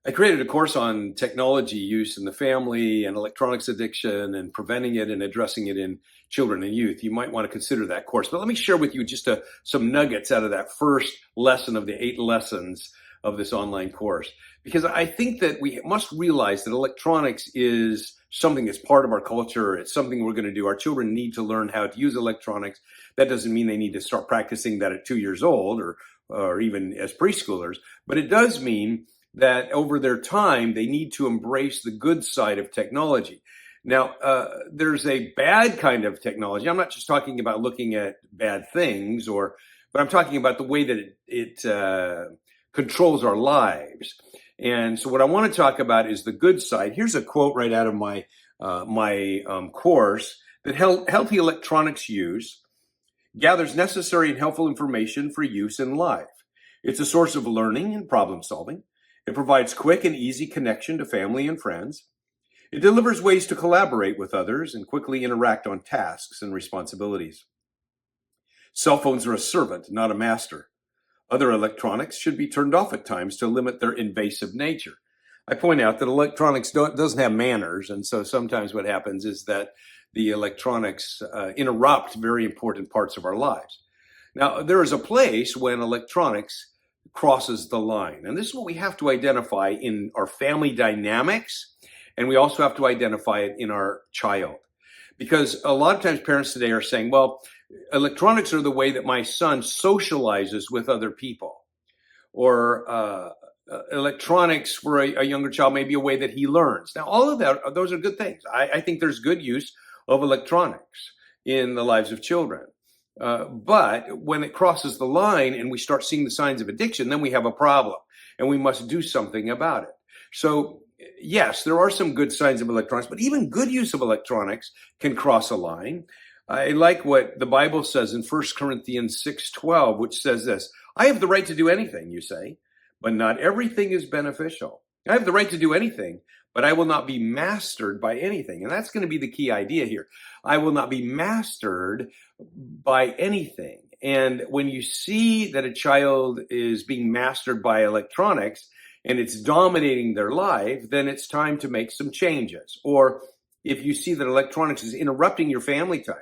I created a course on technology use in the family and electronics addiction and preventing it and addressing it in children and youth. You might want to consider that course. But let me share with you just some nuggets out of that first lesson of the 8 lessons of this online course. Because I think that we must realize that electronics is something that's part of our culture. It's something we're going to do. Our children need to learn how to use electronics. That doesn't mean they need to start practicing that at 2 years old or even as preschoolers. But it does mean that over their time, they need to embrace the good side of technology. Now, there's a bad kind of technology. I'm not just talking about looking at bad things, but I'm talking about the way that it controls our lives. And so what I want to talk about is the good side. Here's a quote right out of my course that healthy electronics use gathers necessary and helpful information for use in life. It's a source of learning and problem solving. It provides quick and easy connection to family and friends. It delivers ways to collaborate with others and quickly interact on tasks and responsibilities. Cell phones are a servant, not a master. Other electronics should be turned off at times to limit their invasive nature. I point out that electronics doesn't have manners, and so sometimes what happens is that the electronics interrupt very important parts of our lives. Now, there is a place when electronics crosses the line. And this is what we have to identify in our family dynamics, and we also have to identify it in our child. Because a lot of times parents today are saying, well, electronics are the way that my son socializes with other people. Or electronics for a younger child may be a way that he learns. Now, all of that, those are good things. I think there's good use of electronics in the lives of children. But when it crosses the line and we start seeing the signs of addiction, then we have a problem and we must do something about it. So yes, there are some good signs of electronics, but even good use of electronics can cross a line. I like what the Bible says in 1 Corinthians 6:12, which says this: I have the right to do anything, you say, but not everything is beneficial. I have the right to do anything, but I will not be mastered by anything. And that's going to be the key idea here. I will not be mastered by anything. And when you see that a child is being mastered by electronics and it's dominating their life, then it's time to make some changes. Or if you see that electronics is interrupting your family time,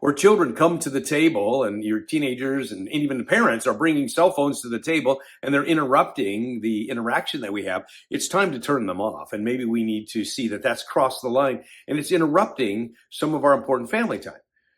or children come to the table and your teenagers and even the parents are bringing cell phones to the table and they're interrupting the interaction that we have, it's time to turn them off. And maybe we need to see that that's crossed the line and it's interrupting some of our important family time.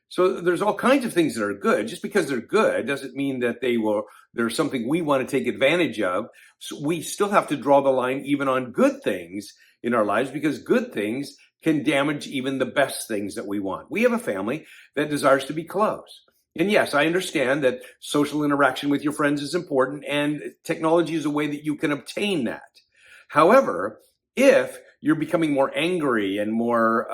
So there's all kinds of things that are good. Just because they're good doesn't mean that they're something we want to take advantage of. So we still have to draw the line even on good things in our lives, because good things can damage even the best things that we want. We have a family that desires to be close. And yes, I understand that social interaction with your friends is important, and technology is a way that you can obtain that. However, if you're becoming more angry and more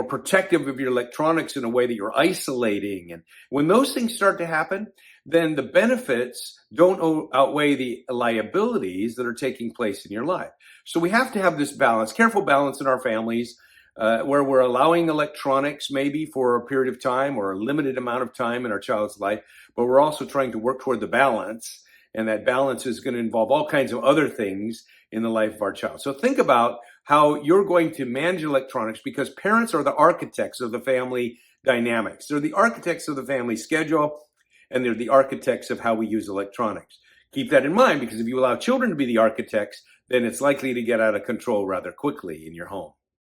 protective of your electronics in a way that you're isolating, and when those things start to happen, then the benefits don't outweigh the liabilities that are taking place in your life. So we have to have this balance, careful balance in our families, where we're allowing electronics maybe for a period of time or a limited amount of time in our child's life, but we're also trying to work toward the balance. And that balance is going to involve all kinds of other things in the life of our child. So think about how you're going to manage electronics, because parents are the architects of the family dynamics. They're the architects of the family schedule, and they're the architects of how we use electronics. Keep that in mind, because if you allow children to be the architects, then it's likely to get out of control rather quickly in your home.